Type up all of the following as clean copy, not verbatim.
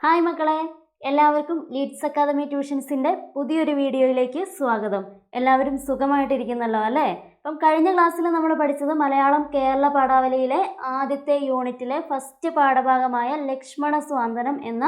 Hi മക്കളെ, എല്ലാവർക്കും Leeds academy ട്യൂഷൻസിൻ്റെ പുതിയൊരു വീഡിയോയിലേക്ക് സ്വാഗതം. എല്ലാവരും സുഖമായിട്ടിരിക്കുന്നല്ലോ അല്ലേ? അപ്പം കഴിഞ്ഞ ക്ലാസ്സിൽ നമ്മൾ പഠിച്ചത് മലയാളം കേരള പാഠാവലിയിലെ ആദ്യത്തെ യൂണിറ്റിലെ ഫസ്റ്റ് പാഠഭാഗമായ ലക്ഷ്മണ സ്വാന്തനം എന്ന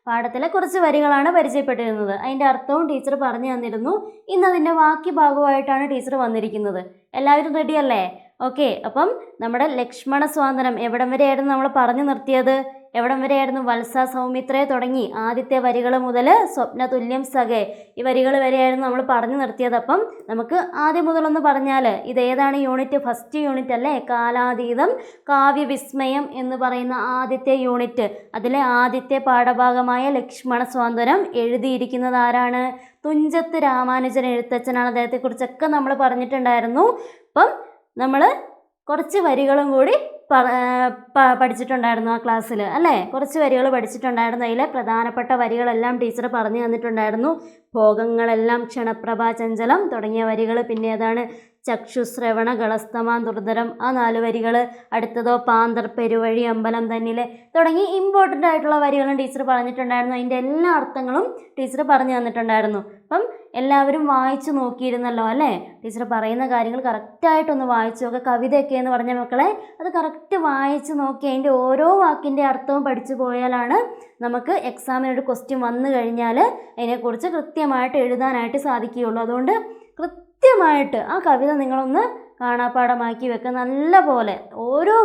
പാഠത്തിലെ കുറച്ച് വരികളാണ് പരിചയപ്പെട്ടിരുന്നത്. അതിൻ്റെ അർത്ഥവും ടീച്ചർ പറഞ്ഞു തന്നിരുന്നു. ഇന്നതിൻ്റെ ബാക്കി ഭാഗമായിട്ടാണ് ടീച്ചർ വന്നിരിക്കുന്നത്. എല്ലാവരും റെഡിയല്ലേ? ഓക്കെ, അപ്പം നമ്മുടെ ലക്ഷ്മണ സ്വാന്തനം എവിടം വരെയായിരുന്നു നമ്മൾ പറഞ്ഞു നിർത്തിയത്? എവിടം വരെയായിരുന്നു? വത്സ സൗമിത്രയെ തുടങ്ങി ആദ്യത്തെ വരികൾ മുതൽ സ്വപ്ന തുല്യം സഖേ ഈ വരികൾ വരെയായിരുന്നു നമ്മൾ പറഞ്ഞു നിർത്തിയത്. അപ്പം നമുക്ക് ആദ്യം മുതലൊന്ന് പറഞ്ഞാൽ ഇതേതാണ് യൂണിറ്റ്? ഫസ്റ്റ് യൂണിറ്റ് അല്ലേ? കാലാതീതം കാവ്യവിസ്മയം എന്ന് പറയുന്ന ആദ്യത്തെ യൂണിറ്റ്. അതിലെ ആദ്യത്തെ പാഠഭാഗമായ ലക്ഷ്മണ സ്വാന്തനം എഴുതിയിരിക്കുന്നത് ആരാണ്? തുഞ്ചത്ത് രാമാനുജൻ എഴുത്തച്ഛനാണ്. അദ്ദേഹത്തെക്കുറിച്ചൊക്കെ നമ്മൾ പറഞ്ഞിട്ടുണ്ടായിരുന്നു. അപ്പം നമ്മൾ കുറച്ച് വരികളും കൂടി പഠിച്ചിട്ടുണ്ടായിരുന്നു ആ ക്ലാസ്സിൽ അല്ലേ? കുറച്ച് വരികൾ പഠിച്ചിട്ടുണ്ടായിരുന്നു. അതിലെ പ്രധാനപ്പെട്ട വരികളെല്ലാം ടീച്ചർ പറഞ്ഞു തന്നിട്ടുണ്ടായിരുന്നു. ഭോഗങ്ങളെല്ലാം ക്ഷണപ്രഭാ ചഞ്ചലം തുടങ്ങിയ വരികൾ. പിന്നെ ഏതാണ്? ചക്ഷുശ്രവണ ഗളസ്തമാൻ ദുർധരം ആ 4 വരികൾ. അടുത്തതോ പാന്തർ പെരുവഴി അമ്പലം തന്നിലെ തുടങ്ങി ഇമ്പോർട്ടൻ്റ് ആയിട്ടുള്ള വരികളും ടീച്ചർ പറഞ്ഞിട്ടുണ്ടായിരുന്നു. അതിൻ്റെ എല്ലാ അർത്ഥങ്ങളും ടീച്ചർ പറഞ്ഞു തന്നിട്ടുണ്ടായിരുന്നു. അപ്പം എല്ലാവരും വായിച്ചു നോക്കിയിരുന്നല്ലോ അല്ലേ? ടീച്ചർ പറയുന്ന കാര്യങ്ങൾ കറക്റ്റായിട്ടൊന്ന് വായിച്ചു നോക്കുക. കവിതയൊക്കെ എന്ന് പറഞ്ഞ മക്കളെ അത് കറക്റ്റ് വായിച്ച് നോക്കി അതിൻ്റെ ഓരോ വാക്കിൻ്റെ അർത്ഥവും പഠിച്ചു പോയാലാണ് നമുക്ക് എക്സാമിനൊരു ക്വസ്റ്റ്യൻ വന്നു കഴിഞ്ഞാൽ അതിനെക്കുറിച്ച് കൃത്യമായിട്ട് എഴുതാനായിട്ട് സാധിക്കുകയുള്ളൂ. അതുകൊണ്ട് കൃത്യമായിട്ട് ആ കവിത നിങ്ങളൊന്ന് കാണാപ്പാഠമാക്കി വെക്കുക. നല്ല പോലെ ഓരോ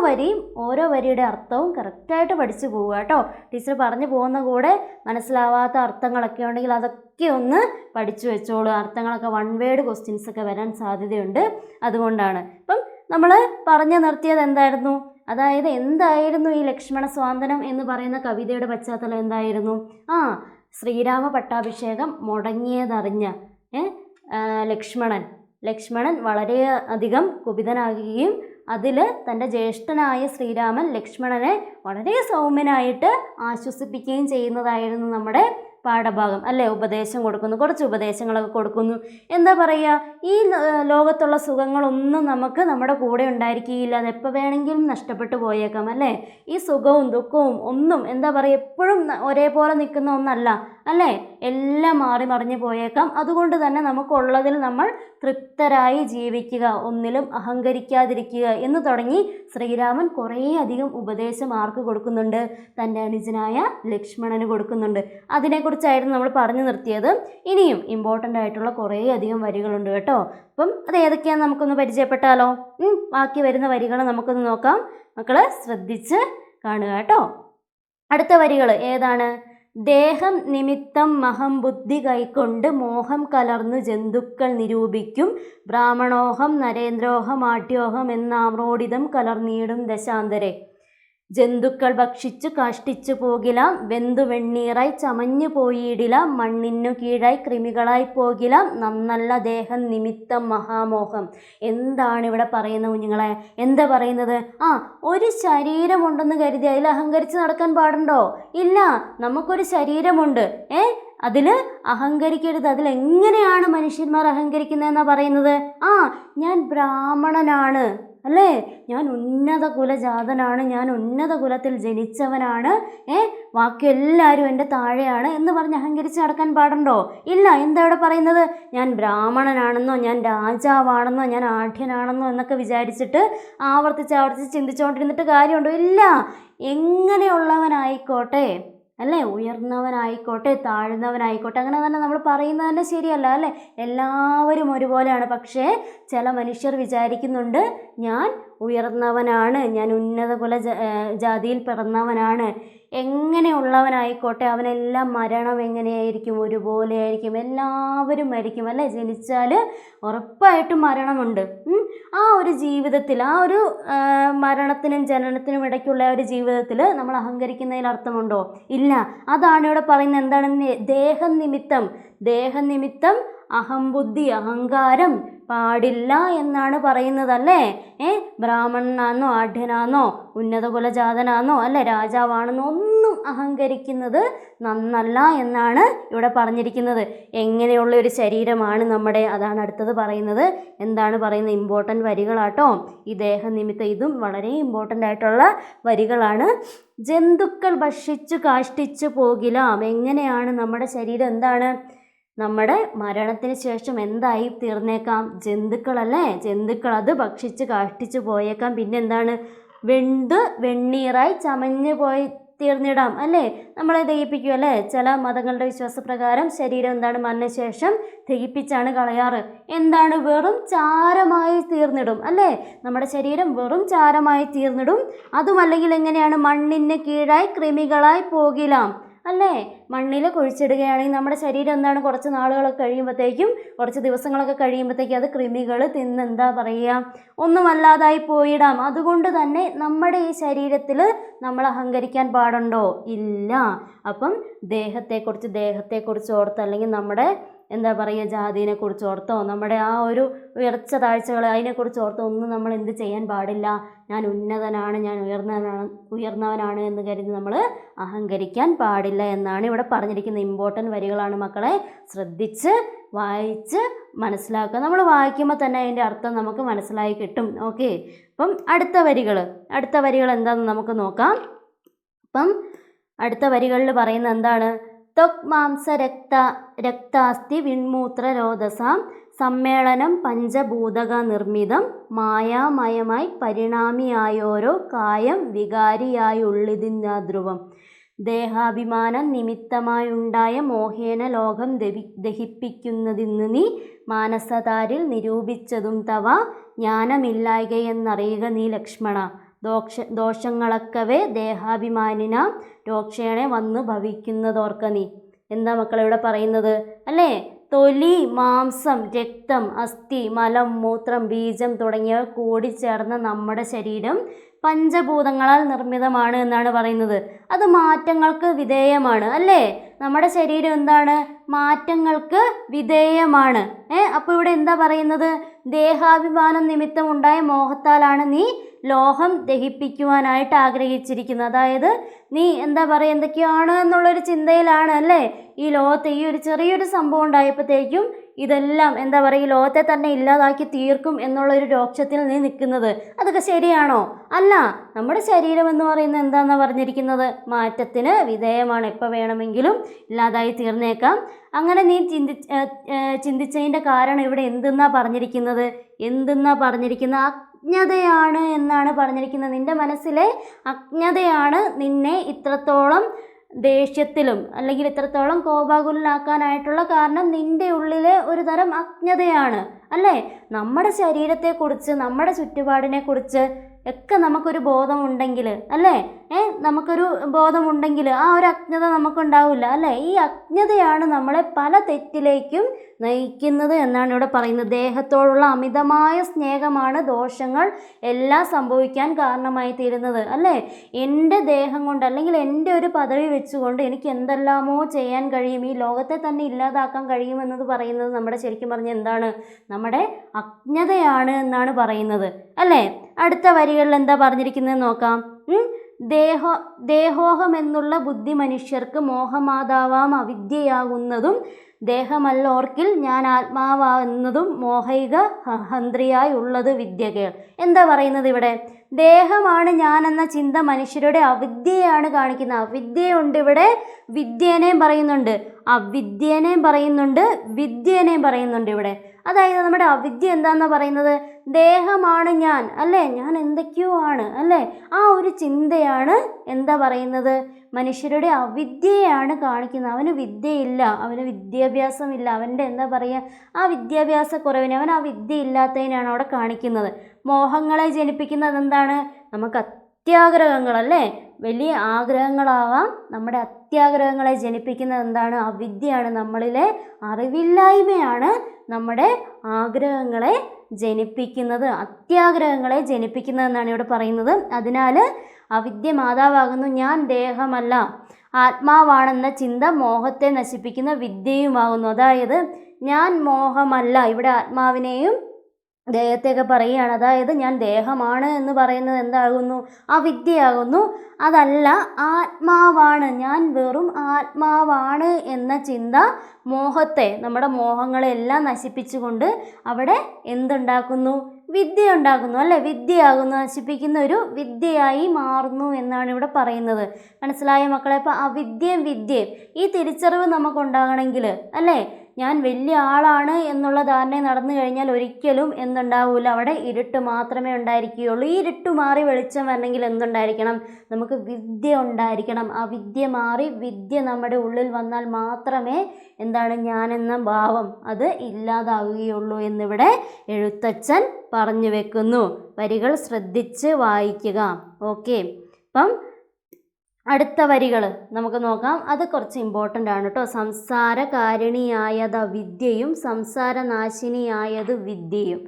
വരിയുടെ അർത്ഥവും കറക്റ്റായിട്ട് പഠിച്ചു പോവുക കേട്ടോ. ടീച്ചർ പറഞ്ഞു പോകുന്ന കൂടെ മനസ്സിലാവാത്ത അർത്ഥങ്ങളൊക്കെ ഉണ്ടെങ്കിൽ അതൊക്കെ ഒന്ന് പഠിച്ചു വെച്ചോളൂ. അർത്ഥങ്ങളൊക്കെ 1 വേർഡ് ക്വസ്റ്റ്യൻസ് ഒക്കെ വരാൻ സാധ്യതയുണ്ട്. അതുകൊണ്ടാണ്. അപ്പം നമ്മൾ പറഞ്ഞു നിർത്തിയത് എന്തായിരുന്നു? അതായത് എന്തായിരുന്നു ഈ ലക്ഷ്മണ സ്വാന്തനം എന്ന് പറയുന്ന കവിതയുടെ പശ്ചാത്തലം എന്തായിരുന്നു? ശ്രീരാമ പട്ടാഭിഷേകം മുടങ്ങിയതറിഞ്ഞ ലക്ഷ്മണൻ വളരെയധികം കുപിതനാകുകയും അതിൽ തൻ്റെ ജ്യേഷ്ഠനായ ശ്രീരാമൻ ലക്ഷ്മണനെ വളരെ സൗമ്യനായിട്ട് ആശ്വസിപ്പിക്കുകയും ചെയ്യുന്നതായിരുന്നു നമ്മുടെ പാഠഭാഗം അല്ലേ? ഉപദേശം കൊടുക്കുന്നു, കുറച്ച് ഉപദേശങ്ങളൊക്കെ കൊടുക്കുന്നു. എന്താ പറയുക, ഈ ലോകത്തുള്ള സുഖങ്ങളൊന്നും നമുക്ക് നമ്മുടെ കൂടെ ഉണ്ടായിരിക്കുകയില്ല. അതെപ്പോൾ വേണമെങ്കിലും നഷ്ടപ്പെട്ടു പോയേക്കാം അല്ലേ? ഈ സുഖവും ദുഃഖവും ഒന്നും എന്താ പറയുക എപ്പോഴും ഒരേപോലെ നിൽക്കുന്ന ഒന്നല്ല അല്ലേ? എല്ലാം മാറി മറിഞ്ഞു പോയേക്കാം. അതുകൊണ്ട് തന്നെ നമുക്കുള്ളതിൽ നമ്മൾ തൃപ്തരായി ജീവിക്കുക, ഒന്നിലും അഹങ്കരിക്കാതിരിക്കുക എന്ന് തുടങ്ങി ശ്രീരാമൻ കുറേയധികം ഉപദേശം ആർക്ക് കൊടുക്കുന്നുണ്ട്? തൻ്റെ അനുജനായ ലക്ഷ്മണന് കൊടുക്കുന്നുണ്ട്. അതിനെക്കുറിച്ചായിരുന്നു നമ്മൾ പറഞ്ഞു നിർത്തിയത്. ഇനിയും ഇമ്പോർട്ടൻ്റ് ആയിട്ടുള്ള കുറേയധികം വരികളുണ്ട് കേട്ടോ. അപ്പം അത് ഏതൊക്കെയാണെന്ന് നമുക്കൊന്ന് പരിചയപ്പെട്ടാലോ? ബാക്കി വരുന്ന വരികൾ നമുക്കൊന്ന് നോക്കാം. മക്കൾ ശ്രദ്ധിച്ച് കാണുക കേട്ടോ. അടുത്ത വരികൾ ഏതാണ്? ദേഹം നിമിത്തം മഹംബുദ്ധി കൈക്കൊണ്ട് മോഹം കലർന്നു ജന്തുക്കൾ നിരൂപിക്കും ബ്രാഹ്മണോഹം നരേന്ദ്രോഹം ആട്യോഹം എന്നാമ്രോടിതം കലർന്നീടും ദശാന്തരെ. ജന്തുക്കൾ ഭക്ഷിച്ചു കാഷ്ടിച്ചു പോകിലാം വെന്തു വെണ്ണീറായി ചമഞ്ഞു പോയിടിലാം മണ്ണിനു കീഴായി കൃമികളായി പോകിലാം നന്നല്ല ദേഹം നിമിത്തം മഹാമോഹം. എന്താണ് ഇവിടെ പറയുന്നത് കുഞ്ഞുങ്ങളെ? എന്താ പറയുന്നത്? ഒരു ശരീരമുണ്ടെന്ന് കരുതി അതിൽ അഹങ്കരിച്ച് നടക്കാൻ പാടുണ്ടോ? ഇല്ല. നമുക്കൊരു ശരീരമുണ്ട്. അതിൽ അഹങ്കരിക്കരുത്. അതിലെങ്ങനെയാണ് മനുഷ്യന്മാർ അഹങ്കരിക്കുന്നതെന്നാണ് പറയുന്നത്? ഞാൻ ബ്രാഹ്മണനാണ് അല്ലേ? ഞാൻ ഉന്നത കുലജാതനാണ്, ഞാൻ ഉന്നത കുലത്തിൽ ജനിച്ചവനാണ്, ബാക്കി എല്ലാവരും എൻ്റെ താഴെയാണ് എന്ന് പറഞ്ഞ് അഹങ്കരിച്ച് നടക്കാൻ പാടുണ്ടോ? ഇല്ല. എന്താ ഇവിടെ പറയുന്നത്? ഞാൻ ബ്രാഹ്മണനാണെന്നോ ഞാൻ രാജാവാണെന്നോ ഞാൻ ആഢ്യനാണെന്നോ എന്നൊക്കെ വിചാരിച്ചിട്ട് ആവർത്തിച്ച് ചിന്തിച്ചുകൊണ്ടിരുന്നിട്ട് കാര്യമുണ്ടോ? ഇല്ല. എങ്ങനെയുള്ളവനായിക്കോട്ടെ അല്ലേ, ഉയർന്നവനായിക്കോട്ടെ താഴ്ന്നവനായിക്കോട്ടെ, അങ്ങനെ തന്നെ നമ്മൾ പറയുന്നത് തന്നെ ശരിയല്ല അല്ലേ? എല്ലാവരും ഒരുപോലെയാണ്. പക്ഷേ ചില മനുഷ്യർ വിചാരിക്കുന്നുണ്ട് ഞാൻ ഉയർന്നവനാണ്, ഞാൻ ഉന്നത കുല ജാതിയിൽ പിറന്നവനാണ്. എങ്ങനെയുള്ളവനായിക്കോട്ടെ അവനെല്ലാം മരണം എങ്ങനെയായിരിക്കും? ഒരുപോലെ ആയിരിക്കും. എല്ലാവരും മരിക്കും അല്ലേ? ജനിച്ചാൽ ഉറപ്പായിട്ടും മരണമുണ്ട്. ആ ഒരു ജീവിതത്തിൽ, ആ ഒരു മരണത്തിനും ജനനത്തിനും ഇടയ്ക്കുള്ള ഒരു ജീവിതത്തിൽ നമ്മൾ അഹങ്കരിക്കുന്നതിൽ അർത്ഥമുണ്ടോ? ഇല്ല. അതാണ് ഇവിടെ പറയുന്നത്. എന്താണ്? ദേഹനിമിത്തം അഹംബുദ്ധി, അഹങ്കാരം, പാടില്ല എന്നാണ് പറയുന്നത് അല്ലേ. ബ്രാഹ്മണനാന്നോ ആഢ്യനാന്നോ ഉന്നത കുലജാതനാന്നോ അല്ലെ രാജാവാണെന്നോ ഒന്നും അഹങ്കരിക്കുന്നത് നന്നല്ല എന്നാണ് ഇവിടെ പറഞ്ഞിരിക്കുന്നത്. എങ്ങനെയുള്ള ഒരു ശരീരമാണ് നമ്മുടെ, അതാണ് അടുത്തത് പറയുന്നത്. എന്താണ് പറയുന്നത്, ഇമ്പോർട്ടൻ്റ് വരികളാട്ടോ ഈ ദേഹനിമിത്തം. ഇതും വളരെ ഇമ്പോർട്ടൻ്റ് ആയിട്ടുള്ള വരികളാണ്. ജന്തുക്കൾ ഭക്ഷിച്ചു കാഷ്ടിച്ചു പോകിലാം. എങ്ങനെയാണ് നമ്മുടെ ശരീരം എന്താണ്, നമ്മുടെ മരണത്തിന് ശേഷം എന്തായി തീർന്നേക്കാം, ജന്തുക്കളല്ലേ, ജന്തുക്കൾ അത് ഭക്ഷിച്ച് കാഷ്ടിച്ചു പോയേക്കാം. പിന്നെ എന്താണ്, വെണ്ണീറായി ചമഞ്ഞു പോയി തീർന്നിടാം അല്ലേ, നമ്മളെ ദഹിപ്പിക്കും അല്ലേ. ചില മതങ്ങളുടെ വിശ്വാസപ്രകാരം ശരീരം എന്താണ്, മരണശേഷം ദഹിപ്പിച്ചാണ് കളയാറ്. എന്താണ്, വെറും ചാരമായി തീർന്നിടും അല്ലേ, നമ്മുടെ ശരീരം വെറും ചാരമായി തീർന്നിടും. അതുമല്ലെങ്കിൽ എങ്ങനെയാണ്, മണ്ണിന് കീഴായി കൃമികളായി പോകിലാം അല്ലേ. മണ്ണിൽ കുഴിച്ചിടുകയാണെങ്കിൽ നമ്മുടെ ശരീരം എന്താണ്, കുറച്ച് നാളുകളൊക്കെ കഴിയുമ്പോഴത്തേക്കും, കുറച്ച് ദിവസങ്ങളൊക്കെ കഴിയുമ്പോഴത്തേക്കും അത് കൃമികൾ തിന്ന് എന്താ പറയുക, ഒന്നുമല്ലാതായി പോയിടാം. അതുകൊണ്ട് തന്നെ നമ്മുടെ ഈ ശരീരത്തിൽ നമ്മൾ അഹങ്കരിക്കാൻ പാടുണ്ടോ, ഇല്ല. അപ്പം ദേഹത്തെക്കുറിച്ച് ഓർത്ത്, അല്ലെങ്കിൽ നമ്മുടെ എന്താ പറയുക ജാതിനെക്കുറിച്ച് ഓർത്തോ, നമ്മുടെ ആ ഒരു ഉയർച്ച താഴ്ചകൾ അതിനെക്കുറിച്ച് ഓർത്തോ ഒന്നും നമ്മൾ എന്ത് ചെയ്യാൻ പാടില്ല. ഞാൻ ഉന്നതനാണ്, ഞാൻ ഉയർന്നവനാണ് എന്ന് കരുതി നമ്മൾ അഹങ്കരിക്കാൻ പാടില്ല എന്നാണ് ഇവിടെ പറഞ്ഞിരിക്കുന്ന ഇമ്പോർട്ടൻ്റ് വരികളാണ് മക്കളെ. ശ്രദ്ധിച്ച് വായിച്ച് മനസ്സിലാക്കുക. നമ്മൾ വായിക്കുമ്പോൾ തന്നെ അതിൻ്റെ അർത്ഥം നമുക്ക് മനസ്സിലായി കിട്ടും. ഓക്കെ, അപ്പം അടുത്ത വരികൾ എന്താണെന്ന് നമുക്ക് നോക്കാം. അപ്പം അടുത്ത വരികളിൽ പറയുന്നത് എന്താണ്, ത്വക് മാംസ രക്താസ്തി വിൺമൂത്ര രോദസാം സമ്മേളനം പഞ്ചഭൂതക നിർമ്മിതം മായാമയമായി പരിണാമിയായോരോ കായം വികാരിയായുള്ളിതിനാധ്രുവം. ദേഹാഭിമാനം നിമിത്തമായുണ്ടായ മോഹേന ലോകം ദഹിപ്പിക്കുന്നതിന്ന് നീ മാനസതാരിൽ നിരൂപിച്ചതും തവ ജ്ഞാനമില്ലായ്കയെന്നറിയുക നീ ലക്ഷ്മണ. ദോഷങ്ങളൊക്കവേ ദേഹാഭിമാനിന രോക്ഷേണെ വന്നു ഭവിക്കുന്നതോർക്ക നീ. എന്താ മക്കളെ ഇവിടെ പറയുന്നത് അല്ലേ, തൊലി, മാംസം, രക്തം, അസ്ഥി, മലം, മൂത്രം, ബീജം തുടങ്ങിയവ കൂടിച്ചേർന്ന നമ്മുടെ ശരീരം പഞ്ചഭൂതങ്ങളാൽ നിർമ്മിതമാണ് എന്നാണ് പറയുന്നത്. അത് മാറ്റങ്ങൾക്ക് വിധേയമാണ് അല്ലേ. നമ്മുടെ ശരീരം എന്താണ്, മാറ്റങ്ങൾക്ക് വിധേയമാണ്. അപ്പോൾ ഇവിടെ എന്താ പറയുന്നത്, ദേഹാഭിമാനം നിമിത്തം ഉണ്ടായ മോഹത്താലാണ് നീ ലോഹം ദഹിപ്പിക്കുവാനായിട്ട് ആഗ്രഹിച്ചിരിക്കുന്നത്. അതായത് നീ എന്താ പറയുക, എന്തൊക്കെയാണ് എന്നുള്ളൊരു ചിന്തയിലാണ് അല്ലേ ഈ ലോകത്ത് ഈ ഒരു ചെറിയൊരു സംഭവം ഉണ്ടായപ്പോഴത്തേക്കും ഇതെല്ലാം എന്താ പറയുക, ലോകത്തെ തന്നെ ഇല്ലാതാക്കി തീർക്കും എന്നുള്ളൊരു രോക്ഷത്തിൽ നീ നിൽക്കുന്നത്. അതൊക്കെ ശരിയാണോ? അല്ല. നമ്മുടെ ശരീരം എന്ന് പറയുന്നത് എന്താണെന്നാണ് പറഞ്ഞിരിക്കുന്നത്, മാറ്റത്തിന് വിധേയമാണ്. എപ്പോൾ വേണമെങ്കിലും ഇല്ലാതായി തീർന്നേക്കാം. അങ്ങനെ നീ ചിന്തിച്ചതിൻ്റെ കാരണം ഇവിടെ എന്തെന്നാണ് പറഞ്ഞിരിക്കുന്നത്, അജ്ഞതയാണ് എന്നാണ് പറഞ്ഞിരിക്കുന്നത്. നിൻ്റെ മനസ്സിലെ അജ്ഞതയാണ് നിന്നെ ഇത്രത്തോളം ദേഷ്യത്തിലും അല്ലെങ്കിൽ ഇത്രത്തോളം കോപാകുലനാക്കാനായിട്ടുള്ള കാരണം നിൻ്റെ ഉള്ളിലെ ഒരു തരം അജ്ഞതയാണ് അല്ലേ. നമ്മുടെ ശരീരത്തെക്കുറിച്ച്, നമ്മുടെ ചുറ്റുപാടിനെക്കുറിച്ച് ഒക്കെ നമുക്കൊരു ബോധമുണ്ടെങ്കിൽ അല്ലേ, നമുക്കൊരു ബോധമുണ്ടെങ്കിൽ ആ ഒരു അജ്ഞത നമുക്കുണ്ടാവില്ല അല്ലേ. ഈ അജ്ഞതയാണ് നമ്മളെ പല തെറ്റിലേക്കും നയിക്കുന്നത് എന്നാണ് ഇവിടെ പറയുന്നത്. ദേഹത്തോടുള്ള അമിതമായ സ്നേഹമാണ് ദോഷങ്ങൾ എല്ലാം സംഭവിക്കാൻ കാരണമായി തീരുന്നത് അല്ലേ. എൻ്റെ ദേഹം കൊണ്ട് അല്ലെങ്കിൽ എൻ്റെ ഒരു പദവി വെച്ചുകൊണ്ട് എനിക്ക് എന്തെല്ലാമോ ചെയ്യാൻ കഴിയും, ഈ ലോകത്തെ തന്നെ ഇല്ലാതാക്കാൻ കഴിയുമെന്നത് പറയുന്നത് നമ്മുടെ ശരിക്കും പറഞ്ഞാൽ എന്താണ്, നമ്മുടെ അജ്ഞതയാണ് എന്നാണ് പറയുന്നത് അല്ലേ. അടുത്ത വരികളിൽ എന്താ പറഞ്ഞിരിക്കുന്നത് നോക്കാം. ദേഹോഹം എന്നുള്ള ബുദ്ധി മനുഷ്യർക്ക് മോഹമാതാവാം അവിദ്യയാകുന്നതും ദേഹമല്ലോർക്കിൽ ഞാൻ ആത്മാവാകുന്നതും മോഹൈക ഹന്ത്രിയായി ഉള്ളത് വിദ്യകൾ. എന്താ പറയുന്നത് ഇവിടെ, ദേഹമാണ് ഞാൻ എന്ന ചിന്ത മനുഷ്യരുടെ അവിദ്യയാണ് കാണിക്കുന്നത്. അവിദ്യയുണ്ട് ഇവിടെ, വിദ്യേനേയും പറയുന്നുണ്ട്, അവിദ്യേനേയും പറയുന്നുണ്ട്, വിദ്യേനേയും പറയുന്നുണ്ട് ഇവിടെ. അതായത് നമ്മുടെ അവിദ്യ എന്താണെന്ന് പറയുന്നത്, ദേഹമാണ് ഞാൻ അല്ലേ, ഞാൻ എന്തൊക്കെയോ ആണ് അല്ലേ, ആ ഒരു ചിന്തയാണ് എന്താ പറയുന്നത്, മനുഷ്യരുടെ അവിദ്യയാണ് കാണിക്കുന്നത്. അവന് വിദ്യയില്ല, അവന് വിദ്യാഭ്യാസമില്ല, അവൻ്റെ എന്താ പറയുക ആ വിദ്യാഭ്യാസക്കുറവിനെ, അവൻ ആ വിദ്യ ഇല്ലാത്തതിനാണ് അവിടെ കാണിക്കുന്നത്. മോഹങ്ങളെ ജനിപ്പിക്കുന്നത് എന്താണ്, നമുക്ക് അത്യാഗ്രഹങ്ങളല്ലേ, വലിയ ആഗ്രഹങ്ങളാവാം. നമ്മുടെ അത്യാഗ്രഹങ്ങളെ ജനിപ്പിക്കുന്നത് എന്താണ്, അവിദ്യയാണ്, നമ്മളിലെ അറിവില്ലായ്മയാണ് നമ്മുടെ ആഗ്രഹങ്ങളെ ജനിപ്പിക്കുന്നത്, അത്യാഗ്രഹങ്ങളെ ജനിപ്പിക്കുന്നതെന്നാണ് ഇവിടെ പറയുന്നത്. അതിനാൽ അവിദ്യ മാതാവാകുന്നു. ഞാൻ ദേഹമല്ല ആത്മാവാണെന്ന ചിന്ത മോഹത്തെ നശിപ്പിക്കുന്ന വിദ്യയുമാകുന്നു. അതായത് ഞാൻ മോഹമല്ല, ഇവിടെ ആത്മാവിനെയും ദേഹത്തെയൊക്കെ പറയുകയാണ്. അതായത് ഞാൻ ദേഹമാണ് എന്ന് പറയുന്നത് എന്താകുന്നു? അവിദ്യയാകുന്നു. അതല്ല, ആത്മാവാണ്, ഞാൻ വെറും ആത്മാവാണ് എന്ന ചിന്ത മോഹത്തെ, നമ്മുടെ മോഹങ്ങളെല്ലാം നശിപ്പിച്ചുകൊണ്ട് അവിടെ എന്തുണ്ടാക്കുന്നു? വിദ്യ ഉണ്ടാക്കുന്നു, അല്ലേ? വിദ്യയാകുന്നു, നശിപ്പിക്കുന്ന ഒരു വിദ്യയായി മാറുന്നു എന്നാണ് ഇവിടെ പറയുന്നത്. മനസ്സിലായ മക്കളെ? അപ്പോൾ അവിദ്യയും വിദ്യയും ഈ തിരിച്ചറിവ് നമുക്കുണ്ടാകണമെങ്കിൽ, അല്ലേ, ഞാൻ വലിയ ആളാണ് എന്നുള്ള ധാരണ നടന്നു കഴിഞ്ഞാൽ ഒരിക്കലും എന്തുണ്ടാവില്ല, അവിടെ ഇരുട്ട് മാത്രമേ ഉണ്ടായിരിക്കുകയുള്ളൂ. ഈ ഇരുട്ട് മാറി വെളിച്ചം വരണമെങ്കിൽ എന്തുണ്ടായിരിക്കണം? നമുക്ക് വിദ്യ ഉണ്ടായിരിക്കണം. ആ വിദ്യ മാറി വിദ്യ നമ്മുടെ ഉള്ളിൽ വന്നാൽ മാത്രമേ എന്താണ് ഞാനെന്ന ഭാവം അത് ഇല്ലാതാവുകയുള്ളൂ എന്നിവിടെ എഴുത്തച്ഛൻ പറഞ്ഞു വെക്കുന്നു. വരികൾ ശ്രദ്ധിച്ച് വായിക്കുക. ഓക്കെ, അപ്പം അടുത്ത വരികൾ നമുക്ക് നോക്കാം. അത് കുറച്ച് ഇമ്പോർട്ടൻ്റ് ആണ് കേട്ടോ. സംസാരകാരിണിയായത് അവിദ്യയും സംസാരനാശിനിയായത് വിദ്യയും.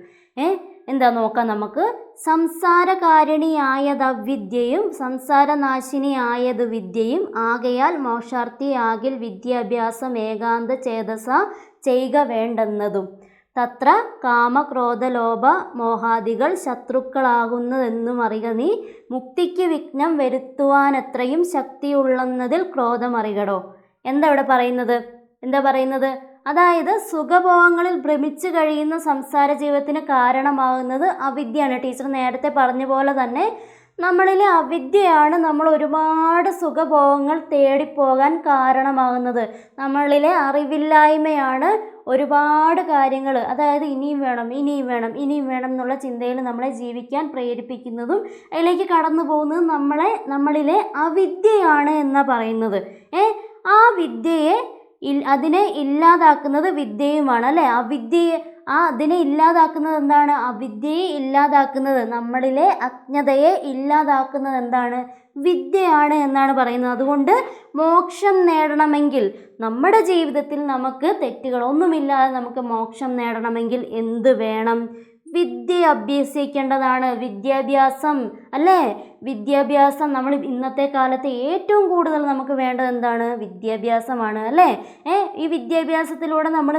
എന്താ നോക്കാം നമുക്ക്. സംസാരകാരിണിയായത് അവിദ്യയും സംസാരനാശിനിയായത് വിദ്യയും ആകയാൽ മോക്ഷാർത്ഥിയാകിൽ വിദ്യാഭ്യാസം ഏകാന്ത ചേതസ ചെയ്യുക വേണ്ടെന്നതും. തത്ര കാമക്രോധലോഭ മോഹാദികൾ ശത്രുക്കളാകുന്നതെന്നും അറിക നീ. മുക്തിക്ക് വിഘ്നം വരുത്തുവാനത്രയും ശക്തിയുള്ളെന്നതിൽ ക്രോധമറികടോ. എന്താ ഇവിടെ പറയുന്നത്? എന്താ പറയുന്നത്? അതായത് സുഖഭോഗങ്ങളിൽ ഭ്രമിച്ചു കഴിയുന്ന സംസാര ജീവിതത്തിന് കാരണമാകുന്നത് അവിദ്യയാണ്. ടീച്ചർ നേരത്തെ പറഞ്ഞ പോലെ തന്നെ നമ്മളിലെ അവിദ്യയാണ് നമ്മൾ ഒരുപാട് സുഖഭോഗങ്ങൾ തേടിപ്പോകാൻ കാരണമാകുന്നത്. നമ്മളിലെ അറിവില്ലായ്മയാണ് ഒരുപാട് കാര്യങ്ങൾ, അതായത് ഇനിയും വേണം ഇനിയും വേണം ഇനിയും വേണം എന്നുള്ള ചിന്തയിൽ നമ്മളെ ജീവിക്കാൻ പ്രേരിപ്പിക്കുന്നതും അതിലേക്ക് കടന്നു പോകുന്നതും നമ്മളിലെ അവിദ്യയാണ് എന്നാണ് പറയുന്നത്. ആ വിദ്യയെ അതിനെ ഇല്ലാതാക്കുന്നത് വിദ്യയുമാണ്, അല്ലേ? അതിനെ ഇല്ലാതാക്കുന്നത് എന്താണ്? അവിദ്യയെ ഇല്ലാതാക്കുന്നത്, നമ്മളിലെ അജ്ഞതയെ ഇല്ലാതാക്കുന്നത് എന്താണ്? വിദ്യയാണ് എന്നാണ് പറയുന്നത്. അതുകൊണ്ട് മോക്ഷം നേടണമെങ്കിൽ, നമ്മുടെ ജീവിതത്തിൽ നമുക്ക് തെറ്റുകളൊന്നുമില്ലാതെ നമുക്ക് മോക്ഷം നേടണമെങ്കിൽ എന്ത് വേണം? വിദ്യ അഭ്യസിക്കേണ്ടതാണ്. വിദ്യാഭ്യാസം, അല്ലേ? വിദ്യാഭ്യാസം നമ്മൾ ഇന്നത്തെ കാലത്ത് ഏറ്റവും കൂടുതൽ നമുക്ക് വേണ്ടത് എന്താണ്? വിദ്യാഭ്യാസമാണ്, അല്ലേ? ഈ വിദ്യാഭ്യാസത്തിലൂടെ നമ്മൾ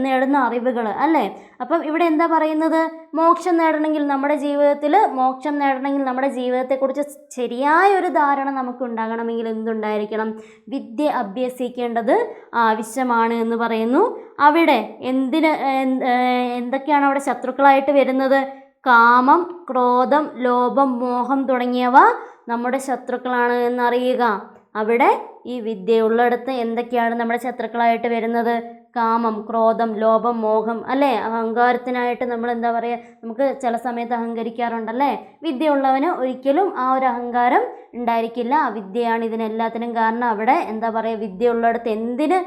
നേടുന്ന അറിവുകൾ, അല്ലേ? അപ്പം ഇവിടെ എന്താ പറയുന്നത്? മോക്ഷം നേടണമെങ്കിൽ, നമ്മുടെ ജീവിതത്തിൽ മോക്ഷം നേടണമെങ്കിൽ നമ്മുടെ ജീവിതത്തെക്കുറിച്ച് ശരിയായ ഒരു ധാരണ നമുക്ക് ഉണ്ടാകണമെങ്കിൽ എന്തുണ്ടായിരിക്കണം? വിദ്യ അഭ്യസിക്കേണ്ടത് ആവശ്യമാണ് എന്ന് പറയുന്നു. അവിടെ എന്തൊക്കെയാണ് അവിടെ ശത്രുക്കളായിട്ട് വരുന്നത്? കാമം, ക്രോധം, ലോഭം, മോഹം തുടങ്ങിയവ നമ്മുടെ ശത്രുക്കളാണ് എന്നറിയുക. അവിടെ ഈ വിദ്യയുള്ളിടത്ത് എന്തൊക്കെയാണ് നമ്മുടെ ശത്രുക്കളായിട്ട് വരുന്നത്? കാമം, ക്രോധം, ലോഭം, മോഹം, അല്ലേ? അഹങ്കാരത്തിനായിട്ട് നമ്മൾ എന്താ പറയുക, നമുക്ക് ചില സമയത്ത് അഹങ്കരിക്കാറുണ്ടല്ലേ? വിദ്യയുള്ളവന് ഒരിക്കലും ആ ഒരു അഹങ്കാരം ഉണ്ടായിരിക്കില്ല. വിദ്യയാണ് ഇതിനെല്ലാത്തിനും കാരണം. അവിടെ എന്താ പറയുക, വിദ്യയുള്ളിടത്ത് എന്തിന്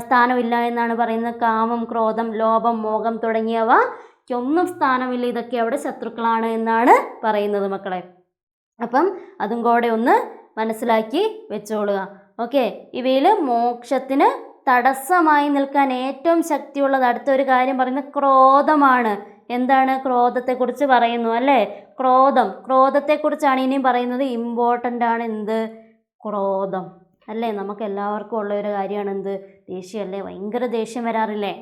സ്ഥാനമില്ല എന്നാണ് പറയുന്നത്? കാമം, ക്രോധം, ലോഭം, മോഹം തുടങ്ങിയവയ്ക്കൊന്നും സ്ഥാനമില്ല. ഇതൊക്കെ അവിടെ ശത്രുക്കളാണ് എന്നാണ് പറയുന്നത് മക്കളെ. അപ്പം അതും കൂടെ ഒന്ന് മനസ്സിലാക്കി വെച്ചോളുക. ഓക്കെ, ഇവയിൽ മോക്ഷത്തിന് തടസ്സമായി നിൽക്കാൻ ഏറ്റവും ശക്തിയുള്ളത് അടുത്തൊരു കാര്യം പറയുന്നത് ക്രോധമാണ്. എന്താണ്? ക്രോധത്തെക്കുറിച്ച് പറയുന്നു, അല്ലേ? ക്രോധത്തെക്കുറിച്ചാണ് ഇനിയും പറയുന്നത്. ഇമ്പോർട്ടൻ്റ് ആണ് എന്ത്? ക്രോധം, അല്ലേ? നമുക്ക് എല്ലാവർക്കും ഉള്ള ഒരു കാര്യമാണ് എന്ത്? ദേഷ്യമല്ലേ? ഭയങ്കര ദേഷ്യം വരാറില്ലേ?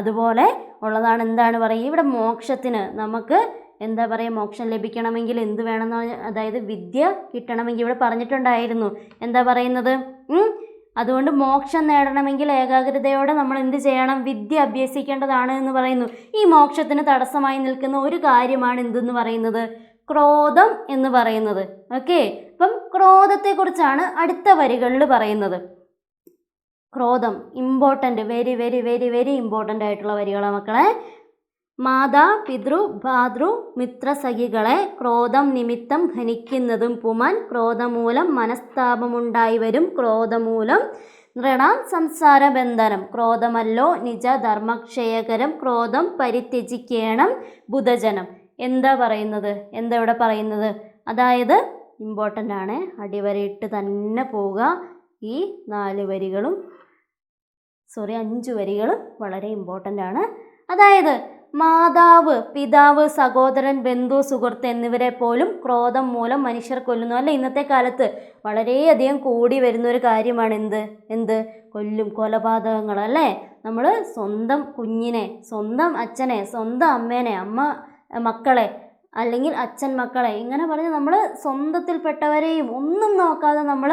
അതുപോലെ ഉള്ളതാണ്. എന്താണ് പറയുക ഇവിടെ? മോക്ഷത്തിന് നമുക്ക് എന്താ പറയുക, മോക്ഷം ലഭിക്കണമെങ്കിൽ എന്ത് വേണമെന്ന്, അതായത് വിദ്യ കിട്ടണമെങ്കിൽ ഇവിടെ പറഞ്ഞിട്ടുണ്ടായിരുന്നു. എന്താ പറയുന്നത്? അതുകൊണ്ട് മോക്ഷം നേടണമെങ്കിൽ ഏകാഗ്രതയോടെ നമ്മൾ എന്ത് ചെയ്യണം? വിദ്യ അഭ്യസിക്കേണ്ടതാണ് എന്ന് പറയുന്നു. ഈ മോക്ഷത്തിന് തടസ്സമായി നിൽക്കുന്ന ഒരു കാര്യമാണ് എന്തെന്ന് പറയുന്നത്? ക്രോധം എന്ന് പറയുന്നത്. ഓക്കെ, അപ്പം ക്രോധത്തെക്കുറിച്ചാണ് അടുത്ത വരികളിൽ പറയുന്നത്. ക്രോധം important, very very very very important ആയിട്ടുള്ള വരികളാണ് മക്കളെ. മാതാ പിതൃ ഭാതൃ മിത്രസഖികളെ ക്രോധം നിമിത്തം ഖനിക്കുന്നതും പുമാൻ. ക്രോധമൂലം മനസ്താപമുണ്ടായി വരും. ക്രോധമൂലം നൃണാം സംസാരബന്ധനം. ക്രോധമല്ലോ നിജ ധർമ്മക്ഷയകരം. ക്രോധം പരിത്യജിക്കേണം ബുധജനം. എന്താ പറയുന്നത്? എന്താ ഇവിടെ പറയുന്നത്? അതായത് ഇമ്പോർട്ടൻ്റ് ആണ്, അടിവരയിട്ട് തന്നെ പോവുക. ഈ 5 വരികളും വളരെ ഇമ്പോർട്ടൻ്റ് ആണ്. അതായത് മാതാവ്, പിതാവ്, സഹോദരൻ, ബന്ധു, സുഹൃത്ത് എന്നിവരെ പോലും ക്രോധം മൂലം മനുഷ്യർ കൊല്ലുന്നു. അല്ലെ, ഇന്നത്തെ കാലത്ത് വളരെയധികം കൂടി വരുന്ന ഒരു കാര്യമാണ് എന്ത് കൊലപാതകങ്ങൾ. അല്ലേ, നമ്മൾ സ്വന്തം കുഞ്ഞിനെ, സ്വന്തം അച്ഛനെ, സ്വന്തം അമ്മേനെ, മക്കളെ അല്ലെങ്കിൽ അച്ഛൻ മക്കളെ, ഇങ്ങനെ പറഞ്ഞ് നമ്മൾ സ്വന്തത്തിൽപ്പെട്ടവരെയും ഒന്നും നോക്കാതെ നമ്മൾ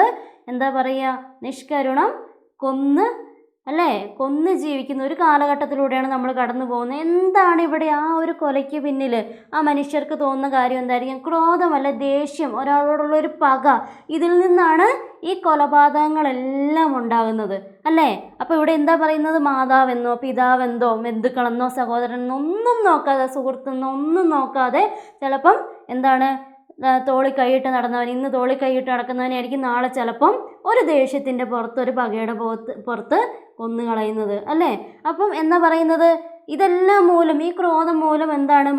എന്താ പറയുക, നിഷ്കരുണം കൊന്ന് ജീവിക്കുന്ന ഒരു കാലഘട്ടത്തിലൂടെയാണ് നമ്മൾ കടന്നു പോകുന്നത്. എന്താണ് ഇവിടെ ആ ഒരു കൊലയ്ക്ക് പിന്നിൽ ആ മനുഷ്യർക്ക് തോന്നുന്ന കാര്യം എന്തായിരിക്കും? ക്രോധമല്ല, ദേഷ്യം, ഒരാളോടുള്ള ഒരു പക. ഇതിൽ നിന്നാണ് ഈ കൊലപാതകങ്ങളെല്ലാം ഉണ്ടാകുന്നത്. അല്ലേ, അപ്പോൾ ഇവിടെ എന്താ പറയുന്നത്? മാതാവെന്നോ പിതാവെന്തോ ബന്ധുക്കളെന്നോ സഹോദരനെന്നോ ഒന്നും നോക്കാതെ, സുഹൃത്തെന്നോ ഒന്നും നോക്കാതെ, ചിലപ്പം എന്താണ് തോളി കൈയിട്ട് നടന്നവൻ, ഇന്ന് തോളി കൈയിട്ട് നടക്കുന്നവനായിരിക്കും നാളെ ചിലപ്പം ഒരു ദേഷ്യത്തിൻ്റെ പുറത്ത്, ഒരു പകയുടെ പുറത്ത് കൊന്നു കളയുന്നത്. അല്ലേ, അപ്പം എന്താ പറയുന്നത്? ഇതെല്ലാം മൂലം, ഈ ക്രോധം മൂലം എന്താണ്?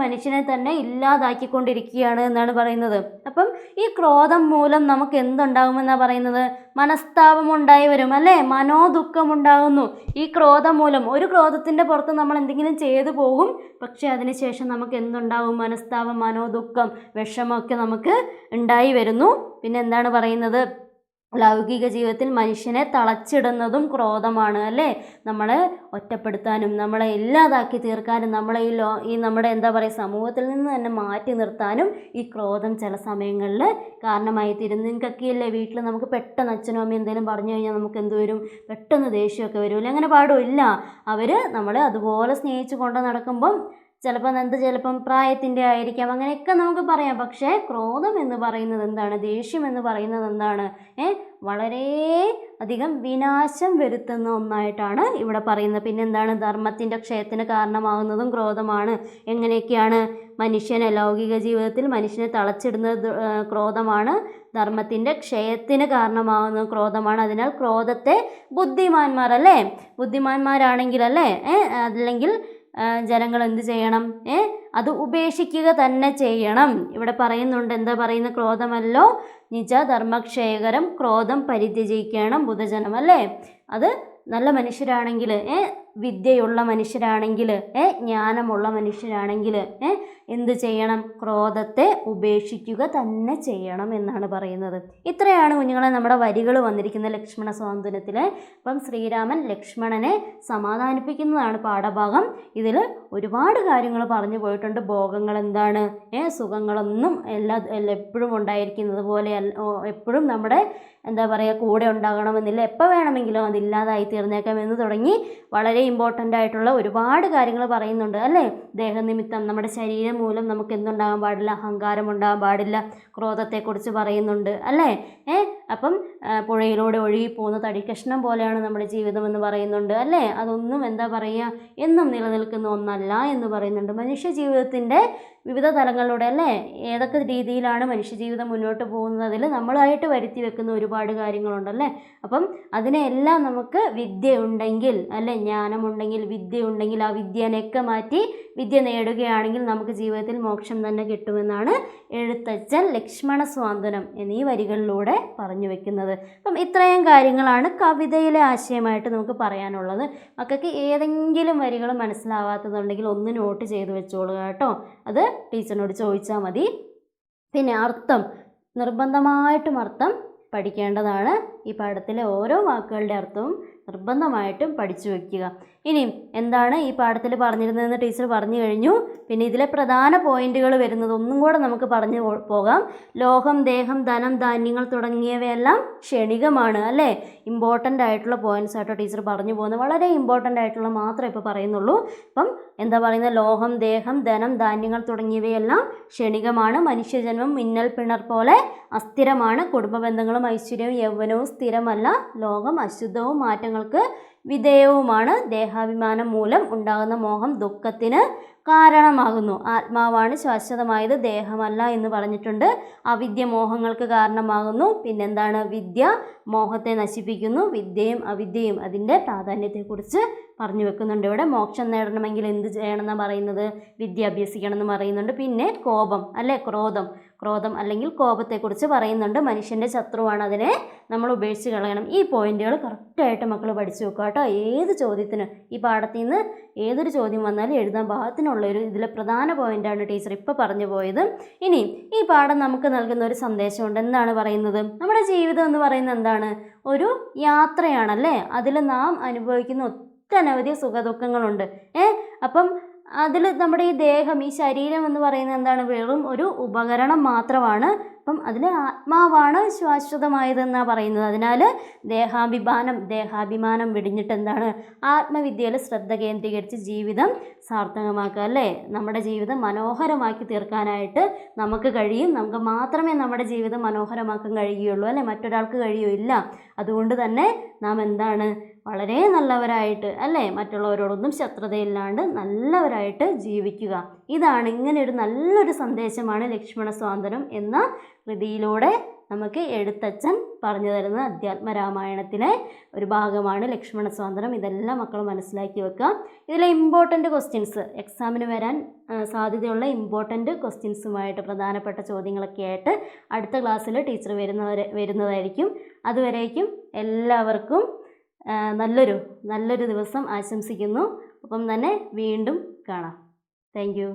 മനുഷ്യനെ തന്നെ ഇല്ലാതാക്കിക്കൊണ്ടിരിക്കുകയാണ് എന്നാണ് പറയുന്നത്. അപ്പം ഈ ക്രോധം മൂലം നമുക്ക് എന്തുണ്ടാകുമെന്നാണ് പറയുന്നത്? മനസ്താപം ഉണ്ടായി വരും. അല്ലേ, മനോദുഃഖം ഉണ്ടാകുന്നു ഈ ക്രോധം മൂലം. ഒരു ക്രോധത്തിൻ്റെ പുറത്ത് നമ്മൾ എന്തെങ്കിലും ചെയ്തു പോകും, പക്ഷേ അതിനുശേഷം നമുക്ക് എന്തുണ്ടാവും? മനസ്താപം, മനോദുഃഖം, വിഷമമൊക്കെ നമുക്ക് ഉണ്ടായി വരുന്നു. പിന്നെ എന്താണ് പറയുന്നത്? ലൗകിക ജീവിതത്തിൽ മനുഷ്യനെ തളച്ചിടുന്നതും ക്രോധമാണ്. അല്ലേ, നമ്മളെ ഒറ്റപ്പെടുത്താനും നമ്മളെ ഇല്ലാതാക്കി തീർക്കാനും നമ്മളെ ഈ നമ്മുടെ എന്താ പറയുക സമൂഹത്തിൽ നിന്ന് തന്നെ മാറ്റി നിർത്താനും ഈ ക്രോധം ചില സമയങ്ങളിൽ കാരണമായി തീരും. നിങ്ങൾക്കൊക്കെയല്ലേ വീട്ടിൽ നമുക്ക് പെട്ടെന്ന് അച്ഛനും അമ്മയും എന്തെങ്കിലും പറഞ്ഞു കഴിഞ്ഞാൽ നമുക്ക് എന്ത് വരും? പെട്ടെന്ന് ദേഷ്യമൊക്കെ വരുമല്ലേ? അങ്ങനെ പാടുമില്ല. അവർ നമ്മളെ അതുപോലെ സ്നേഹിച്ച് കൊണ്ട് നടക്കുമ്പം ചിലപ്പം പ്രായത്തിൻ്റെ ആയിരിക്കാം, അങ്ങനെയൊക്കെ നമുക്ക് പറയാം. പക്ഷേ ക്രോധം എന്ന് പറയുന്നത് എന്താണ്? ദേഷ്യം എന്ന് പറയുന്നത് എന്താണ്? വളരെ അധികം വിനാശം വരുത്തുന്ന ഒന്നായിട്ടാണ് ഇവിടെ പറയുന്നത്. പിന്നെന്താണ്? ധർമ്മത്തിൻ്റെ ക്ഷയത്തിന് കാരണമാകുന്നതും ക്രോധമാണ്. എങ്ങനെയൊക്കെയാണ്? മനുഷ്യനെ, ലൗകിക ജീവിതത്തിൽ മനുഷ്യനെ തളച്ചിടുന്നത് ക്രോധമാണ്. ധർമ്മത്തിൻ്റെ ക്ഷയത്തിന് കാരണമാകുന്നത് ക്രോധമാണ്. അതിനാൽ ക്രോധത്തെ ബുദ്ധിമാന്മാരാണെങ്കിൽ അല്ലെങ്കിൽ ജനങ്ങൾ എന്ത് ചെയ്യണം? അത് ഉപേക്ഷിക്കുക തന്നെ ചെയ്യണം. ഇവിടെ പറയുന്നുണ്ട്, എന്താ പറയുന്നത്? ക്രോധമല്ലോ നിജ ധർമ്മക്ഷയകരം, ക്രോധം പരിത്യജിക്കണം ബുധജനം. അല്ലേ, അത് നല്ല മനുഷ്യരാണെങ്കിൽ, വിദ്യയുള്ള മനുഷ്യരാണെങ്കിൽ, ജ്ഞാനമുള്ള മനുഷ്യരാണെങ്കിൽ എന്ത് ചെയ്യണം? ക്രോധത്തെ ഉപേക്ഷിക്കുക തന്നെ ചെയ്യണം എന്നാണ് പറയുന്നത്. ഇത്രയാണ് കുഞ്ഞുങ്ങളെ നമ്മുടെ വരികൾ വന്നിരിക്കുന്ന ലക്ഷ്മണ സ്വാന്തനത്തിൽ. അപ്പം ശ്രീരാമൻ ലക്ഷ്മണനെ സമാധാനിപ്പിക്കുന്നതാണ് പാഠഭാഗം. ഇതിൽ ഒരുപാട് കാര്യങ്ങൾ പറഞ്ഞു പോയിട്ടുണ്ട്. ഭോഗങ്ങൾ എന്താണ്, സുഖങ്ങളൊന്നും എപ്പോഴും ഉണ്ടായിരിക്കുന്നത് പോലെ എപ്പോഴും നമ്മുടെ എന്താ പറയുക കൂടെ ഉണ്ടാകണമെന്നില്ല, എപ്പോൾ വേണമെങ്കിലും അതില്ലാതായി തീർന്നേക്കാം എന്ന് തുടങ്ങി വളരെ ഇമ്പോർട്ടൻ്റ് ആയിട്ടുള്ള ഒരുപാട് കാര്യങ്ങൾ പറയുന്നുണ്ട്. അല്ലേ, ദേഹനിമിത്തം നമ്മുടെ ശരീരം മൂലം നമുക്ക് എന്തുണ്ടാകാൻ പാടില്ല? അഹങ്കാരം ഉണ്ടാകാൻ പാടില്ല. ക്രോധത്തെക്കുറിച്ച് പറയുന്നുണ്ട്. അല്ലേ, അപ്പം പുഴയിലൂടെ ഒഴുകി പോകുന്ന തടിക്കഷ്ണം പോലെയാണ് നമ്മുടെ ജീവിതം എന്ന് പറയുന്നുണ്ട്. അല്ലേ, അതൊന്നും എന്താ പറയുക എന്നും നിലനിൽക്കുന്ന ഒന്നല്ല എന്ന് പറയുന്നുണ്ട്. മനുഷ്യ ജീവിതത്തിൻ്റെ വിവിധ തലങ്ങളിലൂടെ, അല്ലേ, ഏതൊക്കെ രീതിയിലാണ് മനുഷ്യജീവിതം മുന്നോട്ട് പോകുന്നതിൽ നമ്മളായിട്ട് വരുത്തി വെക്കുന്ന ഒരുപാട് കാര്യങ്ങളുണ്ടല്ലേ. അപ്പം അതിനെല്ലാം നമുക്ക് വിദ്യ ഉണ്ടെങ്കിൽ, അല്ലെ, ജ്ഞാനമുണ്ടെങ്കിൽ, വിദ്യ ഉണ്ടെങ്കിൽ ആ വിദ്യനെയൊക്കെ മാറ്റി വിദ്യ നേടുകയാണെങ്കിൽ നമുക്ക് ജീവിതത്തിൽ മോക്ഷം തന്നെ കിട്ടുമെന്നാണ് എഴുത്തച്ഛൻ ലക്ഷ്മണ സ്വാന്തനം എന്നീ വരികളിലൂടെ പറഞ്ഞു വെക്കുന്നത്. അപ്പം ഇത്രയും കാര്യങ്ങളാണ് കവിതയിലെ ആശയമായിട്ട് നമുക്ക് പറയാനുള്ളത്. മക്കൾക്ക് ഏതെങ്കിലും വരികൾ മനസ്സിലാവാത്തതുണ്ടെങ്കിൽ ഒന്ന് നോട്ട് ചെയ്ത് വെച്ചോളുക കേട്ടോ. അത് ടീച്ചറിനോട് ചോദിച്ചാൽ മതി. പിന്നെ നിർബന്ധമായിട്ടും അർത്ഥം പഠിക്കേണ്ടതാണ്. ഈ പാഠത്തിലെ ഓരോ വാക്കുകളുടെ അർത്ഥവും നിർബന്ധമായിട്ടും പഠിച്ചു വയ്ക്കുക. ഇനിയും എന്താണ് ഈ പാഠത്തിൽ പറഞ്ഞിരുന്നതെന്ന് ടീച്ചർ പറഞ്ഞു കഴിഞ്ഞു. പിന്നെ ഇതിലെ പ്രധാന പോയിന്റുകൾ വരുന്നത് ഒന്നും കൂടെ നമുക്ക് പറഞ്ഞു പോകാം. ലോഹം, ദേഹം, ധനം, ധാന്യങ്ങൾ തുടങ്ങിയവയെല്ലാം ക്ഷണികമാണ്. അല്ലേ, ഇമ്പോർട്ടൻ്റ് ആയിട്ടുള്ള പോയിന്റ്സ് ആയിട്ടോ ടീച്ചർ പറഞ്ഞു പോകുന്നത്. വളരെ ഇമ്പോർട്ടൻ്റ് ആയിട്ടുള്ള മാത്രമേ ഇപ്പോൾ പറയുന്നുള്ളൂ. അപ്പം എന്താ പറയുന്നത്? ലോഹം, ദേഹം, ധനം, ധാന്യങ്ങൾ തുടങ്ങിയവയെല്ലാം ക്ഷണികമാണ്. മനുഷ്യജന്മം മിന്നൽ പിണർ പോലെ അസ്ഥിരമാണ്. കുടുംബ ബന്ധങ്ങളും ഐശ്വര്യവും യൗവനവും സ്ഥിരമല്ല. ലോകം അശുദ്ധവും മാറ്റങ്ങൾക്ക് വിധേയവുമാണ്. ദേഹാഭിമാനം മൂലം ഉണ്ടാകുന്ന മോഹം ദുഃഖത്തിന് കാരണമാകുന്നു. ആത്മാവാണ് ശാശ്വതമായത്, ദേഹമല്ല എന്ന് പറഞ്ഞിട്ടുണ്ട്. അവിദ്യ മോഹങ്ങൾക്ക് കാരണമാകുന്നു. പിന്നെന്താണ്? വിദ്യ മോഹത്തെ നശിപ്പിക്കുന്നു. വിദ്യയും അവിദ്യയും അതിൻ്റെ പ്രാധാന്യത്തെക്കുറിച്ച് പറഞ്ഞു വെക്കുന്നുണ്ട്. ഇവിടെ മോക്ഷം നേടണമെങ്കിൽ എന്ത് ചെയ്യണമെന്നാണ് പറയുന്നത്? വിദ്യ അഭ്യസിക്കണം എന്ന് പറയുന്നുണ്ട്. പിന്നെ കോപം, അല്ലേ, ക്രോധം അല്ലെങ്കിൽ കോപത്തെക്കുറിച്ച് പറയുന്നുണ്ട്. മനുഷ്യൻ്റെ ശത്രുവാണ്, അതിനെ നമ്മൾ ഉപേക്ഷിച്ച് കളയണം. ഈ പോയിന്റുകൾ കറക്റ്റായിട്ട് മക്കൾ പഠിച്ചു വെക്കുക കേട്ടോ. ഏത് ചോദ്യത്തിന് ഈ പാഠത്തിൽ നിന്ന് ഏതൊരു ചോദ്യം വന്നാലും എഴുതാൻ പാകത്തിനുള്ളൊരു ഇതിലെ പ്രധാന പോയിന്റാണ് ടീച്ചർ ഇപ്പോൾ പറഞ്ഞു പോയത്. ഇനി ഈ പാഠം നമുക്ക് നൽകുന്ന ഒരു സന്ദേശമുണ്ട്. എന്താണ് പറയുന്നത്? നമ്മുടെ ജീവിതം എന്ന് പറയുന്നത് എന്താണ്? ഒരു യാത്രയാണല്ലേ. അതിൽ നാം അനുഭവിക്കുന്ന ഒട്ടനവധി സുഖദുഃഖങ്ങളുണ്ട്. അപ്പം അതിൽ നമ്മുടെ ഈ ദേഹം, ഈ ശരീരം എന്ന് പറയുന്നത് എന്താണ്? വെറും ഒരു ഉപകരണം മാത്രമാണ്. അപ്പം അതിൽ ആത്മാവാണ് ശാശ്വതമായതെന്നാണ് പറയുന്നത്. അതിനാൽ ദേഹാഭിമാനം വെടിഞ്ഞിട്ട് എന്താണ്? ആത്മവിദ്യയിൽ ശ്രദ്ധ കേന്ദ്രീകരിച്ച് ജീവിതം സാർത്ഥകമാക്കുക അല്ലേ. നമ്മുടെ ജീവിതം മനോഹരമാക്കി തീർക്കാനായിട്ട് നമുക്ക് കഴിയും. നമുക്ക് മാത്രമേ നമ്മുടെ ജീവിതം മനോഹരമാക്കാൻ കഴിയുകയുള്ളൂ അല്ലേ, മറ്റൊരാൾക്ക് കഴിയുമില്ല. അതുകൊണ്ട് തന്നെ നാം എന്താണ്? വളരെ നല്ലവരായിട്ട് അല്ലേ, മറ്റുള്ളവരോടൊന്നും ശത്രുതയില്ലാണ്ട് നല്ലവരായിട്ട് ജീവിക്കുക. ഇതാണ്, ഇങ്ങനെ ഒരു നല്ലൊരു സന്ദേശമാണ് ലക്ഷ്മണ സ്വാതന്ത്ര്യം എന്ന കൃതിയിലൂടെ നമുക്ക് എഴുത്തച്ഛൻ പറഞ്ഞു തരുന്ന അധ്യാത്മരാമായണത്തിലെ ഒരു ഭാഗമാണ് ലക്ഷ്മണ സ്വാതന്ത്ര്യം. ഇതെല്ലാം മക്കൾ മനസ്സിലാക്കി വെക്കുക. ഇതിലെ ഇമ്പോർട്ടൻ്റ് ക്വസ്റ്റ്യൻസ്, എക്സാമിന് വരാൻ സാധ്യതയുള്ള ഇമ്പോർട്ടൻ്റ് ക്വസ്റ്റ്യൻസുമായിട്ട് പ്രധാനപ്പെട്ട ചോദ്യങ്ങളൊക്കെ ആയിട്ട് അടുത്ത ക്ലാസ്സിൽ ടീച്ചർ വരുന്നതായിരിക്കും. അതുവരേക്കും എല്ലാവർക്കും നല്ലൊരു ദിവസം ആശംസിക്കുന്നു. ഒപ്പം തന്നെ വീണ്ടും കാണാം. Thank you.